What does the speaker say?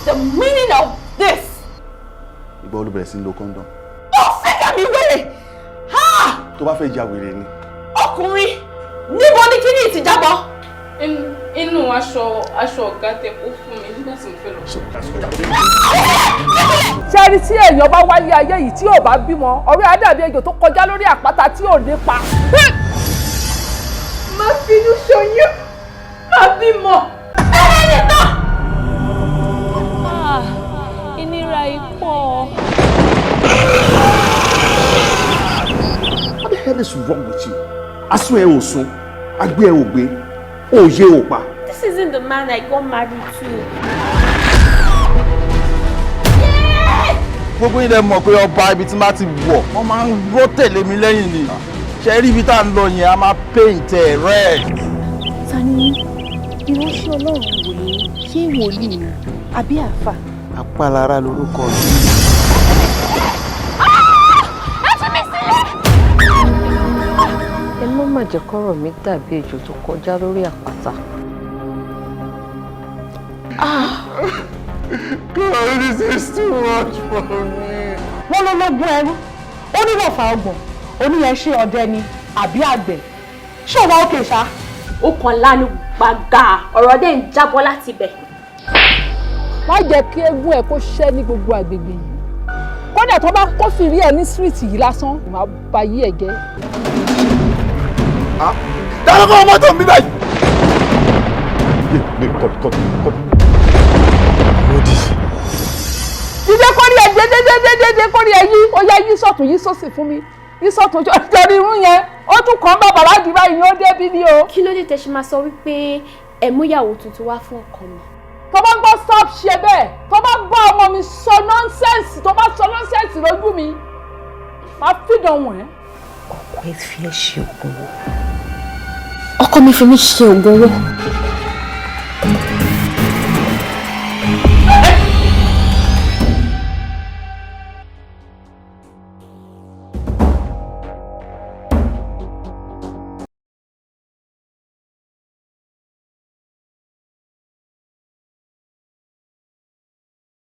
the meaning of this? Ìgbà wo ló bẹ̀rẹ̀ sí ní lo condom? Ó fẹ́ dà mí wèrè! Tó bá fẹ́ ja wèrè ni. Ọkùnrin, níbo ni kíní ti jábọ́? Inú aṣọ ọ̀gá tẹ kó fún mi nígbà tí mo fẹ́ lọ. Ṣé rí tí èèyàn bá wáyé ayé yìí tí ò bá bímọ, ọ̀rẹ́ á dàbí ejò tó kọjá lórí àpáta tí ò ní pa. Má finú ṣoyún, má bímọ. Ẹni náà! Ìnira ipò. What the hell is wrong with you? Asun ẹ ò sùn, agbé ẹ ò gbé, òye ò pa. This isn't the man I got married to. Gbogbo yín lẹ mọ̀ pé ọba ibi tí máa ti wọ̀ wọ́n máa ń rọ́ tẹ̀lé mi lẹ́yìn ni. Ṣé rí ibi tá à ń lọ yẹn a máa paint ẹ̀ red. Tani ìránṣẹ́ Ọlọ́run wòye ṣé wòlíì ni àbí àfà? Apálára lorúkọ mi. Ẹ má má jẹ́ kọ́rọ̀ mi dàbí ejò tó kọjá lórí àpáta. God, this is too much for me. Wọ́n ló lógún ẹrú, ó nílò ọ̀fà ọgbọ̀n, oníyẹn ṣe ọdẹ ni àbí àgbẹ̀. Ṣé òun òkè ṣá? Ó kàn lánàá gbàgà ọ̀rọ̀ dẹ̀ ń jábọ́ láti bẹ̀. Má jẹ́ kí eégún ẹ̀ kó ṣẹ́ ní gbogbo àgbègbè yìí. Kódà tó bá kófìrí ẹ̀ ní síríìtì yìí lásán, màá ba yí ẹ̀ jẹ́. Dáná kọ́ ọmọ tó ń bí báyìí. Jíjẹ kórì ẹ̀ dédédédédé kórì ẹ̀ yí, ó yá yí sọ̀tún yí sósì fún mi. Yí sọ̀tún jọrí irun yẹn, ó tún kàn bá bàbá dì báyìí ni ó dé bí o. Kí ló dé tẹ́ ṣe máa sọ wípé ẹ mú ìyàwó tuntun wá fún ọkọ mi? Tó bá gbọ́ stop ṣe bẹ́ẹ̀, tó bá bá ọmọ mi sọ nọ́nsẹ̀nsì, tó bá sọ nọ́nsẹ̀nsì lójú mi, máa fìdán wọ̀n ẹ́. Ọkọ ẹ fi ẹ ṣe ògùn owó. Ọkọ mi fi mí ṣe ògùn owó.